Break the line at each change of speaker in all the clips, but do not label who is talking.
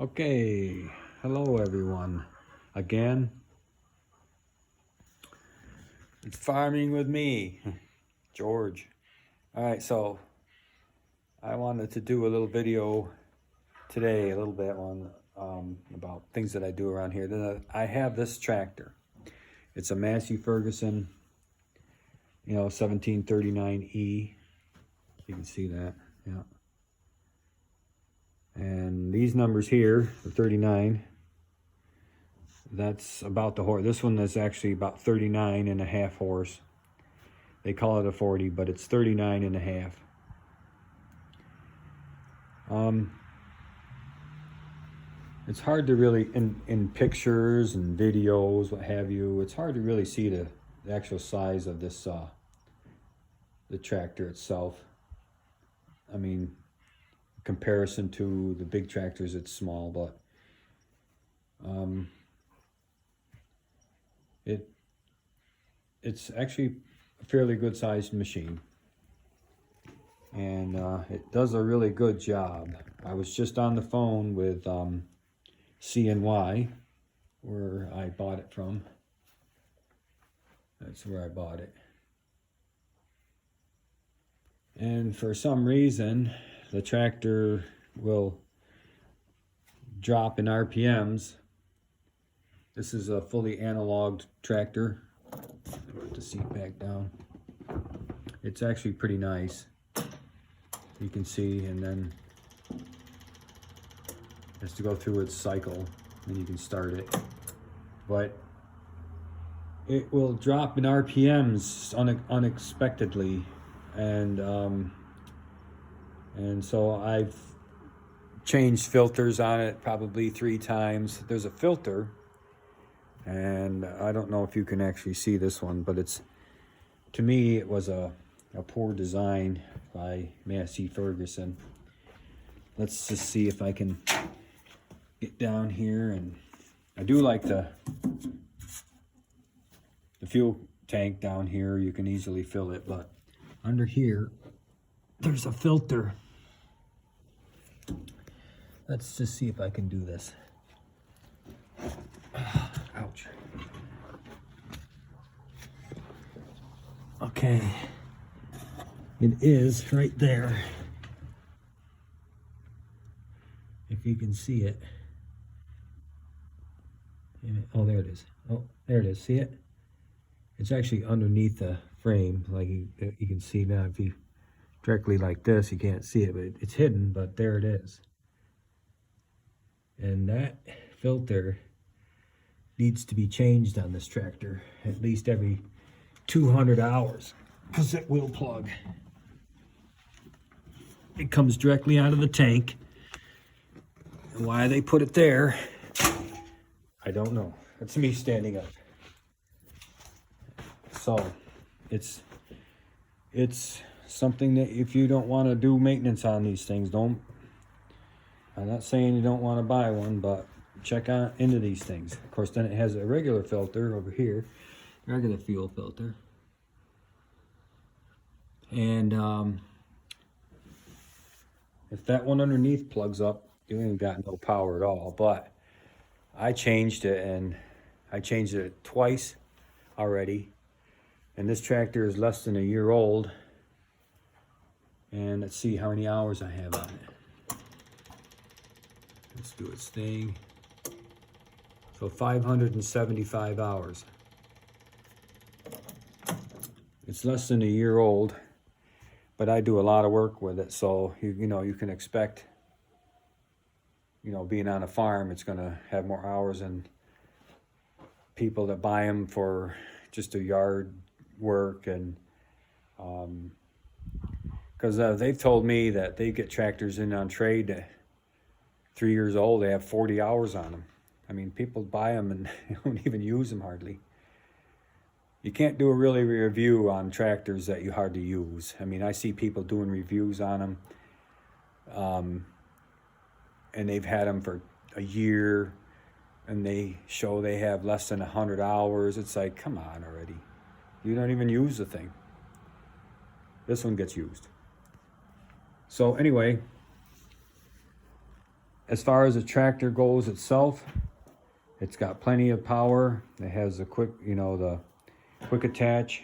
Okay, hello everyone. Again, it's farming with me, George. All right, so I wanted to do a little video today, a little bit on about things that I do around here. Then I have this tractor. It's a Massey Ferguson, 1739E. You can see that, yeah. And these numbers here, the 39. That's about the horse. This one is actually about 39 and a half horse. They call it a 40, but it's 39 and a half. It's hard to really, in pictures and videos, what have you, it's hard to really see the actual size of this, the tractor itself. I mean, in comparison to the big tractors, it's small, but it's actually a fairly good sized machine, and it does a really good job. I was just on the phone with CNY, where I bought it from. That's where I bought it. And for some reason, the tractor will drop in RPMs. This is a fully analog tractor. Put the seat back down. It's actually pretty nice. You can see, and then it has to go through its cycle, and you can start it. But it will drop in RPMs unexpectedly, and so I've changed filters on it probably 3 times. There's a filter, and I don't know if you can actually see this one, but to me it was a poor design by Massey Ferguson. Let's just see if I can get down here, and I do like the fuel tank down here. You can easily fill it, but under here there's a filter. Let's just see if I can do this. Ouch. Okay, it is right there, if you can see it. Oh, there it is. Oh, there it is. See it? It's actually underneath the frame, like you can see now. If you directly like this, you can't see it, but it's hidden, but there it is. And that filter needs to be changed on this tractor at least every 200 hours, because it will plug. It comes directly out of the tank. And why they put it there, I don't know. That's me standing up. So it's something that if you don't want to do maintenance on these things, don't. I'm not saying you don't want to buy one, but check out into these things. Of course, then it has a regular filter over here, regular fuel filter. And if that one underneath plugs up, you ain't got no power at all. But I changed it, and I changed it twice already. And this tractor is less than a year old. And let's see how many hours I have on it. Let's do its thing. So 575 hours. It's less than a year old, but I do a lot of work with it. So you can expect, being on a farm, it's gonna have more hours than people that buy them for just a yard work. And because they've told me that they get tractors in on trade that 3 years old, they have 40 hours on them. I mean, people buy them and don't even use them hardly. You can't do a really review on tractors that you hardly use. I mean, I see people doing reviews on them, and they've had them for a year, and they show they have less than 100 hours. It's like, come on already. You don't even use the thing. This one gets used. So anyway, as far as the tractor goes itself, it's got plenty of power. It has a quick, the quick attach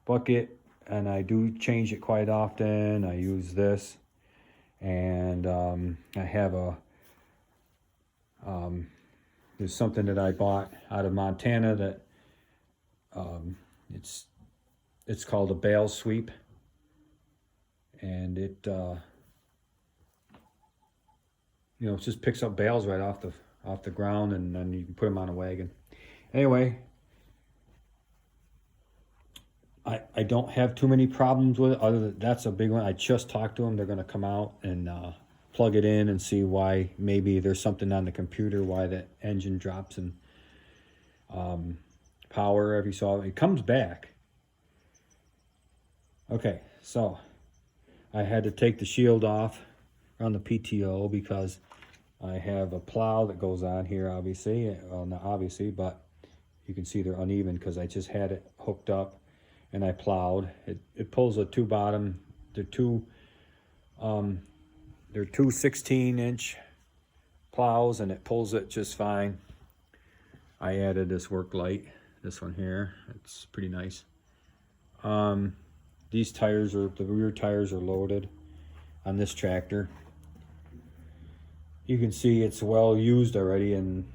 bucket, and I do change it quite often. I use this, and I have there's something that I bought out of Montana that it's called a bale sweep, and it it just picks up bales right off the ground, and then you can put them on a wagon. Anyway, I don't have too many problems with it, other than that's a big one. I just talked to them. They're going to come out and plug it in and see why maybe there's something on the computer, why the engine drops in power every so often. It comes back. Okay, so I had to take the shield off on the PTO because I have a plow that goes on here, obviously. Well, not obviously, but you can see they're uneven because I just had it hooked up and I plowed. It pulls a two bottom. They're two 16-inch plows, and it pulls it just fine. I added this work light, this one here. It's pretty nice. These tires the rear tires are loaded on this tractor. You can see it's well used already, and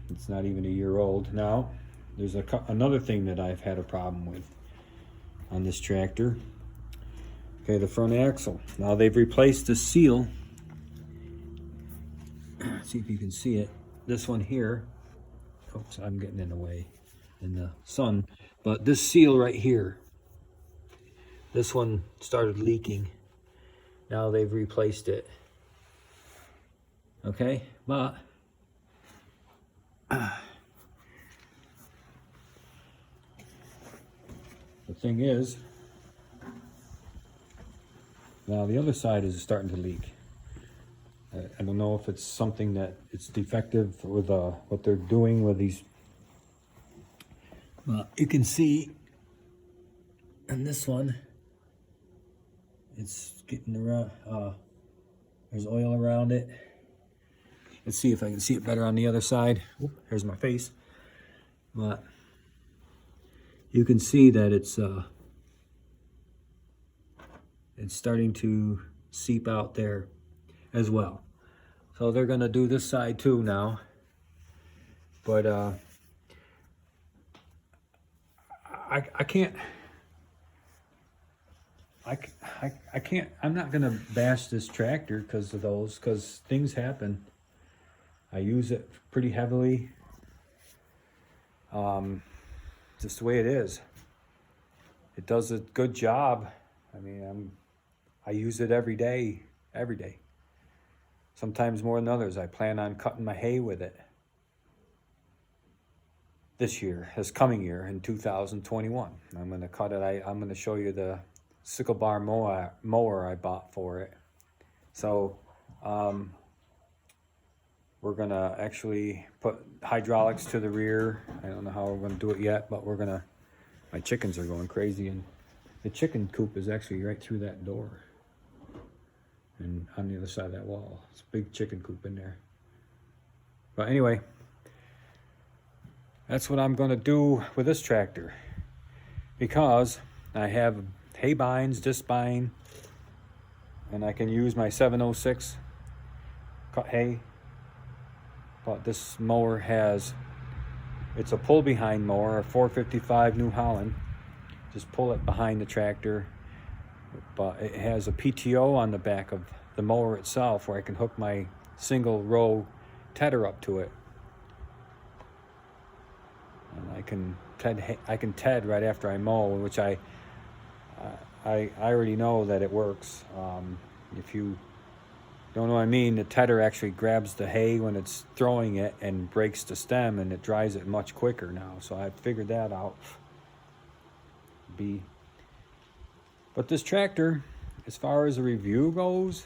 it's not even a year old. Now, there's another thing that I've had a problem with on this tractor. Okay, the front axle. Now they've replaced the seal. See if you can see it. This one here. Oops, I'm getting in the way in the sun. But this seal right here, this one started leaking. Now they've replaced it. Okay, but the thing is, now the other side is starting to leak. I don't know if it's something that it's defective with what they're doing with these. You can see on this one, it's getting around. There's oil around it. Let's see if I can see it better on the other side. Oop, here's my face. But you can see that it's starting to seep out there as well. So they're gonna do this side too now. But I can't. I'm not gonna bash this tractor because of those, because things happen. I use it pretty heavily. Just the way it is. It does a good job. I mean, I use it every day. Sometimes more than others. I plan on cutting my hay with it this coming year in 2021. I'm going to cut it. I'm going to show you the sickle bar mower I bought for it. So we're going to actually put hydraulics to the rear. I don't know how we're going to do it yet, but my chickens are going crazy, and the chicken coop is actually right through that door and on the other side of that wall. It's a big chicken coop in there. But anyway, that's what I'm going to do with this tractor, because I have hay binds, disc bind, and I can use my 706 cut hay. But this mower it's a pull behind mower, a 455 New Holland. Just pull it behind the tractor. But it has a PTO on the back of the mower itself where I can hook my single row tedder up to it. And I can ted right after I mow, which I already know that it works. If you don't know what I mean, the tedder actually grabs the hay when it's throwing it and breaks the stem, and it dries it much quicker now. So I figured that out. But this tractor, as far as a review goes,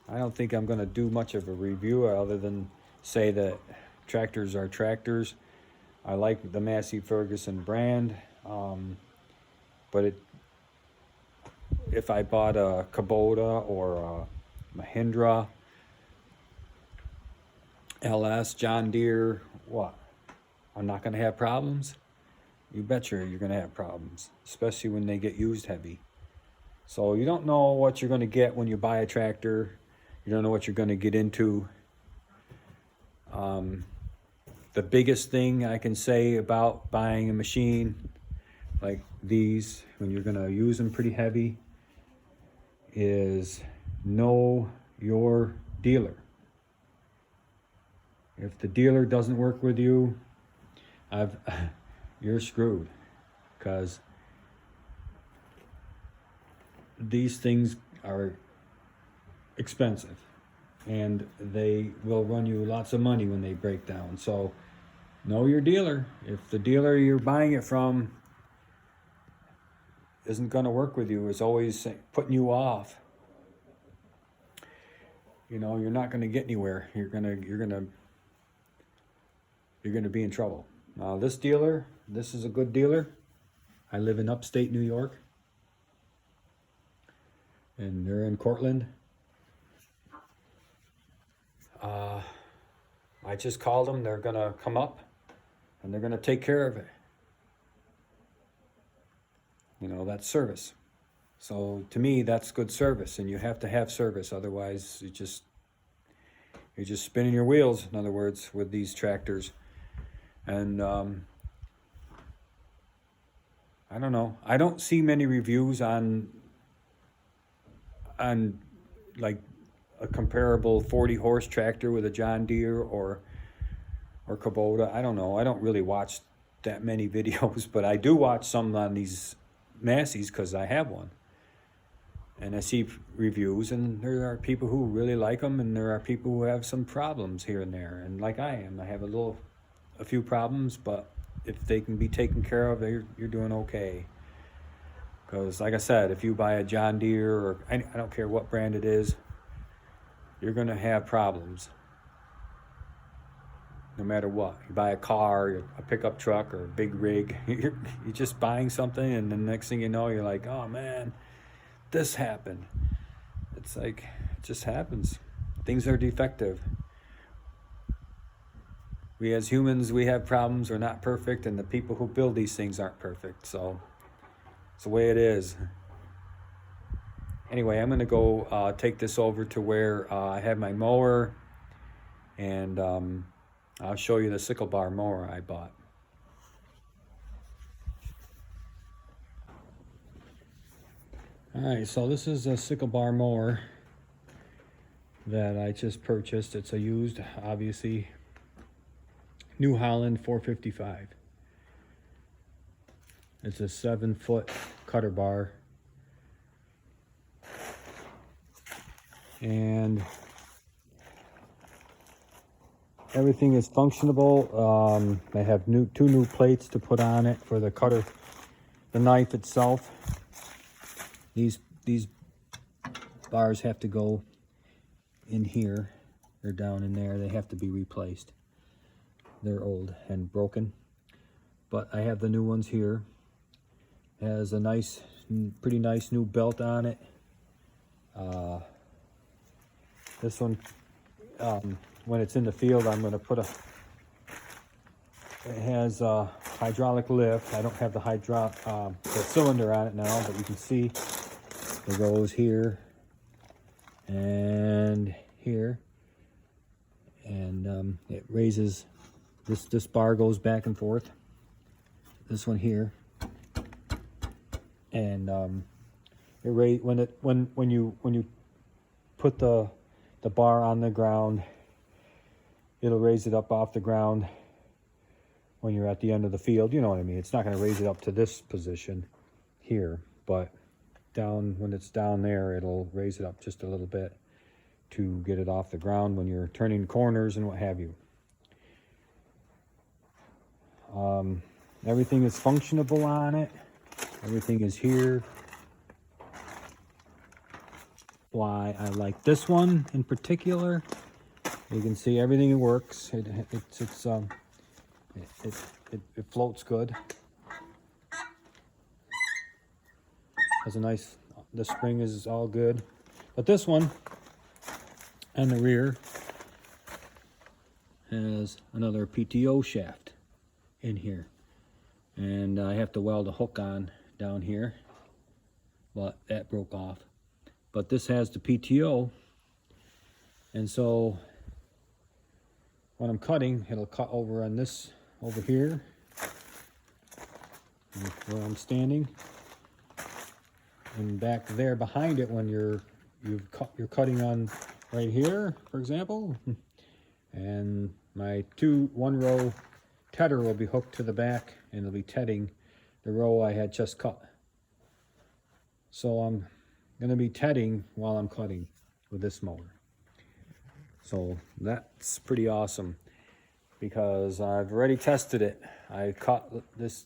I don't think I'm going to do much of a review other than say that tractors are tractors. I like the Massey Ferguson brand, but if I bought a Kubota or a Mahindra, LS, John Deere, what? I'm not going to have problems? You betcha you're going to have problems, especially when they get used heavy. So you don't know what you're going to get when you buy a tractor. You don't know what you're going to get into. The biggest thing I can say about buying a machine like these, when you're going to use them pretty heavy, is know your dealer. If the dealer doesn't work with you, you're screwed, because these things are expensive and they will run you lots of money when they break down. So know your dealer. If the dealer you're buying it from isn't going to work with you, is always putting you off, you're not going to get anywhere. You're going to be in trouble. Now this dealer, this is a good dealer. I live in upstate New York, and they're in Cortland. I just called them. They're going to come up and they're going to take care of it. That's service. So to me, that's good service, and you have to have service. Otherwise, you're just spinning your wheels, in other words, with these tractors. And I don't know. I don't see many reviews on like a comparable 40 horse tractor with a John Deere or Kubota. I don't know. I don't really watch that many videos, but I do watch some on these Masseys because I have one. And I see reviews, and there are people who really like them, and there are people who have some problems here and there. And like I am, I have a few problems, but if they can be taken care of, you're doing okay. Because like I said, if you buy a John Deere, or I don't care what brand it is, you're going to have problems. No matter what. You buy a car, a pickup truck, or a big rig, you're just buying something, and the next thing you know, you're like, oh man, this happened. It's like, it just happens. Things are defective. We as humans, we have problems. We're not perfect, and the people who build these things aren't perfect. So it's the way it is. Anyway, I'm going to go take this over to where I have my mower, and I'll show you the sickle bar mower I bought. Alright, so this is a sickle bar mower that I just purchased. It's a used, obviously, New Holland 455. It's a 7-foot cutter bar. And everything is functionable. I have two new plates to put on it for the cutter, the knife itself. These bars have to go in here. They're down in there. They have to be replaced. They're old and broken. But I have the new ones here. It has a pretty nice new belt on it. This one, when it's in the field, I'm going to put it has a hydraulic lift. I don't have the cylinder on it now, but you can see it goes here and here, and it raises. This bar goes back and forth. This one here, and when you put the bar on the ground, it'll raise it up off the ground when you're at the end of the field. You know what I mean? It's not going to raise it up to this position here, but when it's down there, it'll raise it up just a little bit to get it off the ground when you're turning corners and what have you. Everything is functionable on it. Everything is here. Why I like this one in particular, you can see everything works. It floats good. Has a nice. The spring is all good, but this one and the rear has another PTO shaft in here, and I have to weld a hook on down here, but that broke off. But this has the PTO, and so when I'm cutting, it'll cut over on this over here where I'm standing, and back there behind it when you're cutting on right here, for example. And my 1-row tedder will be hooked to the back, and it'll be tedding the row I had just cut. So I'm going to be tedding while I'm cutting with this mower. So that's pretty awesome, because I've already tested it. I cut this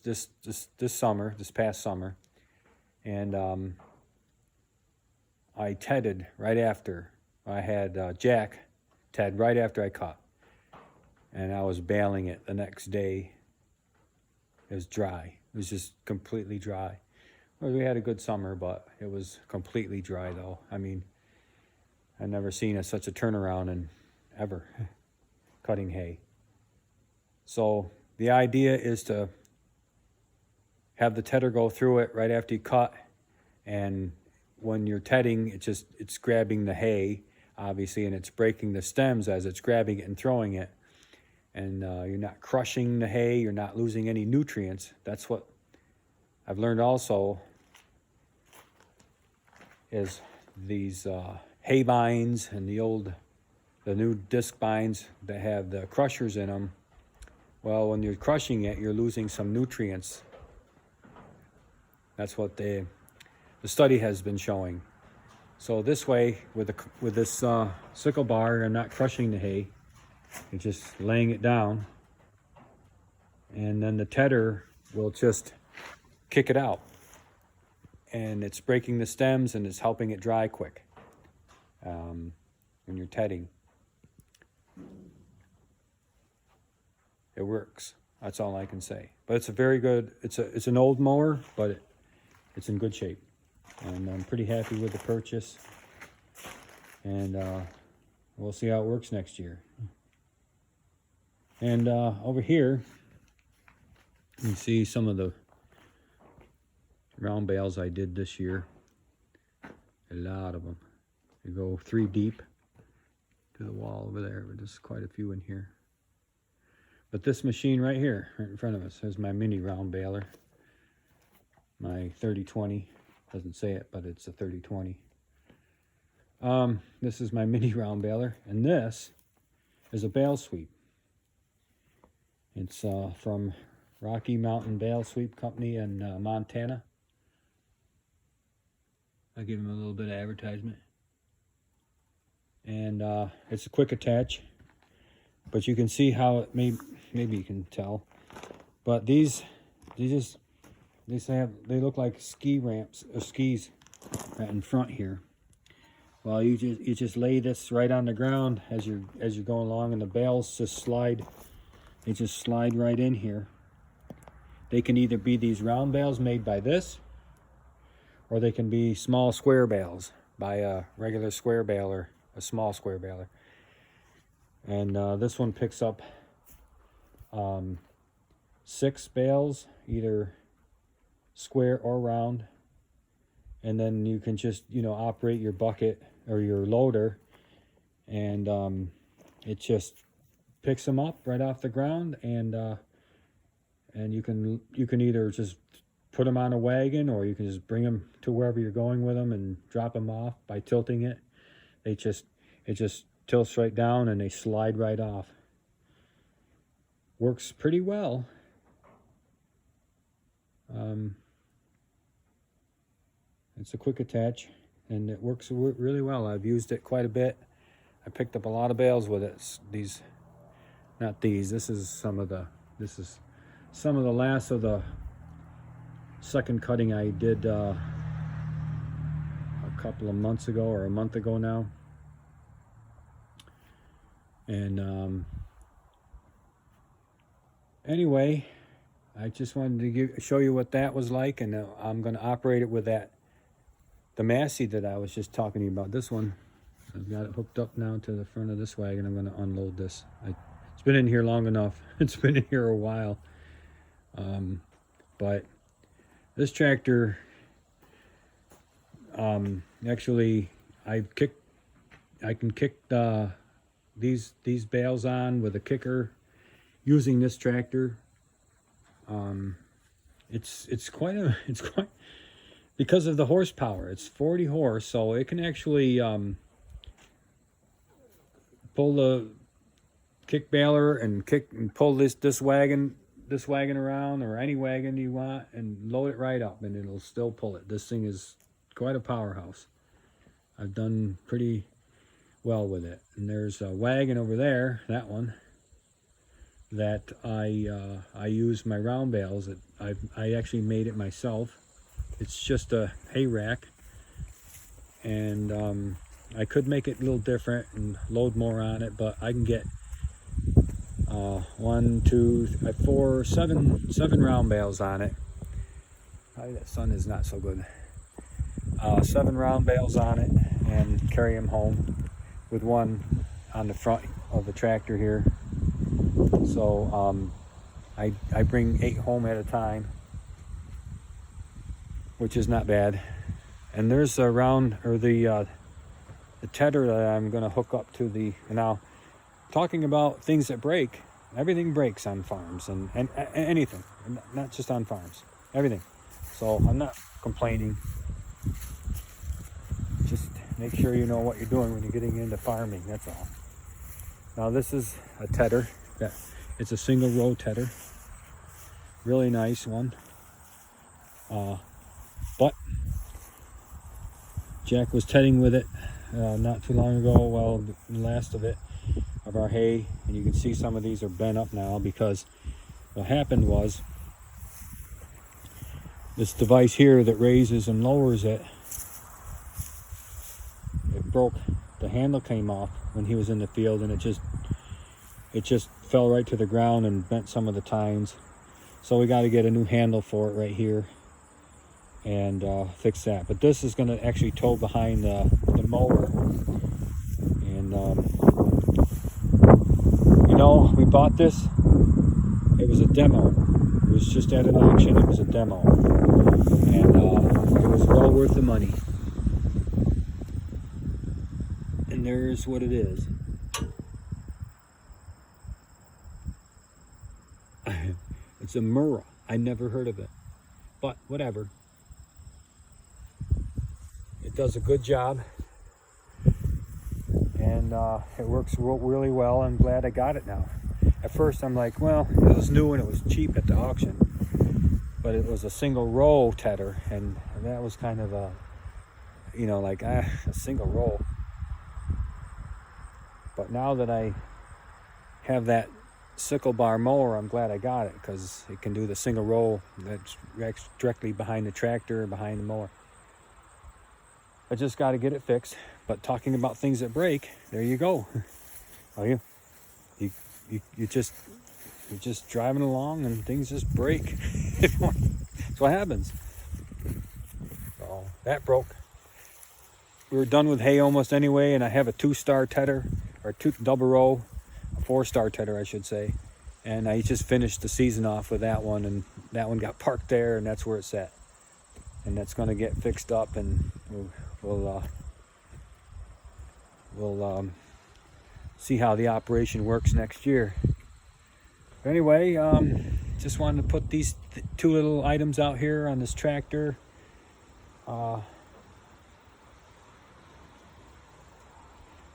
past summer, and I tedded right after. I had Jack ted right after I cut, and I was baling it the next day. It was dry. It was just completely dry. Well, we had a good summer, but it was completely dry though. I mean, I've never seen such a turnaround in ever cutting hay. So the idea is to have the tedder go through it right after you cut, and when you're tedding, it's grabbing the hay, obviously, and it's breaking the stems as it's grabbing it and throwing it. And you're not crushing the hay, you're not losing any nutrients. That's what I've learned also, is these hay binds and the new disc binds that have the crushers in them. Well, when you're crushing it, you're losing some nutrients. That's what the study has been showing. So this way, with this sickle bar, I'm not crushing the hay. You're just laying it down, and then the tedder will just kick it out, and it's breaking the stems and it's helping it dry quick when you're tedding. It works. That's all I can say. But it's a very good. It's an old mower, but it's in good shape, and I'm pretty happy with the purchase. And we'll see how it works next year. And over here, you can see some of the round bales I did this year. A lot of them. You go 3 deep to the wall over there, but there's quite a few in here. But this machine right here, right in front of us, is my mini round baler. My 3020. Doesn't say it, but it's a 3020. This is my mini round baler, and this is a bale sweep. It's from Rocky Mountain Bale Sweep Company in Montana. I'll give them a little bit of advertisement. And it's a quick attach, but you can see how it maybe you can tell. But these look like ski ramps or skis right in front here. Well, you just lay this right on the ground as you're going along, and the bales just slide. They just slide right in here. They can either be these round bales made by this, or they can be small square bales by a regular square baler, a small square baler. And this one picks up 6 bales, either square or round. And then you can just, operate your bucket or your loader, and it just picks them up right off the ground, and you can either just put them on a wagon, or you can just bring them to wherever you're going with them and drop them off by tilting it. It just tilts right down, and they slide right off. Works pretty well. It's a quick attach, and it works really well. I've used it quite a bit. I picked up a lot of bales with it. This is some of the last of the second cutting I did a couple of months ago, or a month ago now. And anyway, I just wanted to show you what that was like, and I'm going to operate it with the Massey that I was just talking to you about. This one, I've got it hooked up now to the front of this wagon. I'm going to unload this. It's been in here long enough. It's been in here a while. But this tractor, actually, I can kick these bales on with a kicker using this tractor. It's quite because of the horsepower. It's 40 horse, so it can actually pull the kick baler and pull this wagon around, or any wagon you want, and load it right up, and it'll still pull it. This thing is quite a powerhouse. I've done pretty well with it. And there's a wagon over there, that one, that I use my round bales. I actually made it myself. It's just a hay rack, and I could make it a little different and load more on it, but I can get 1, 2, 3, 4, 7 round bales on it. Probably that sun is not so good. 7 round bales on it, and carry them home with one on the front of the tractor here. So I bring 8 home at a time, which is not bad. And there's a round, or the tedder that I'm going to hook up to the, now talking about things that break, everything breaks on farms, and anything, not just on farms, everything. So I'm not complaining. Just make sure you know what you're doing when you're getting into farming, that's all. Now this is a tedder. It's a single row tedder. Really nice one. But Jack was tedding with it not too long ago, well, the last of our hay, and you can see some of these are bent up now, because what happened was this device here that raises and lowers it broke. The handle came off when he was in the field, and it just fell right to the ground and bent some of the tines. So we got to get a new handle for it right here and fix that. But this is going to actually tow behind the mower. And you know, we bought this. It was a demo. It was just at an auction. It was a demo, and it was well worth the money. And there's what it is. It's a mower. I never heard of it, but whatever. It does a good job, and it works really well. I'm glad I got it now. At first I'm like, well, it was new and it was cheap at the auction, but it was a single row tedder, and that was kind of a, you know, like a single row. But now that I have that sickle bar mower, I'm glad I got it, because it can do the single row that's directly behind the tractor, behind the mower. I just got to get it fixed. But talking about things that break, there you go. Oh, you're just driving along and things just break. That's what happens. So that broke. We were done with hay almost anyway, and I have a 2-star tedder, or 2 double row, a 4-star tedder I should say, and I just finished the season off with that one, and that one got parked there, and that's where it's at, and that's going to get fixed up, and we'll see how the operation works next year. But anyway, just wanted to put these 2 little items out here on this tractor. If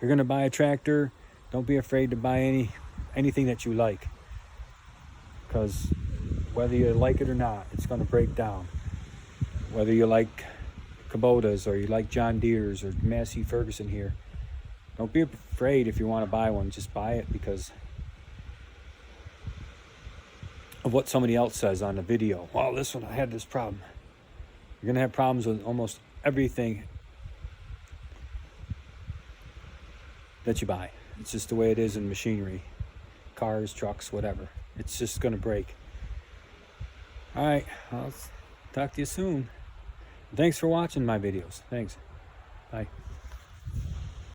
you're going to buy a tractor, don't be afraid to buy anything that you like, because whether you like it or not, it's going to break down. Whether you like Kubotas, or you like John Deere's, or Massey Ferguson here, don't be afraid. If you want to buy one, just buy it because of what somebody else says on the video. Well, this one, I had this problem. You're going to have problems with almost everything that you buy. It's just the way it is in machinery, cars, trucks, whatever. It's just going to break. All right, I'll talk to you soon. Thanks for watching my videos. Thanks. Bye.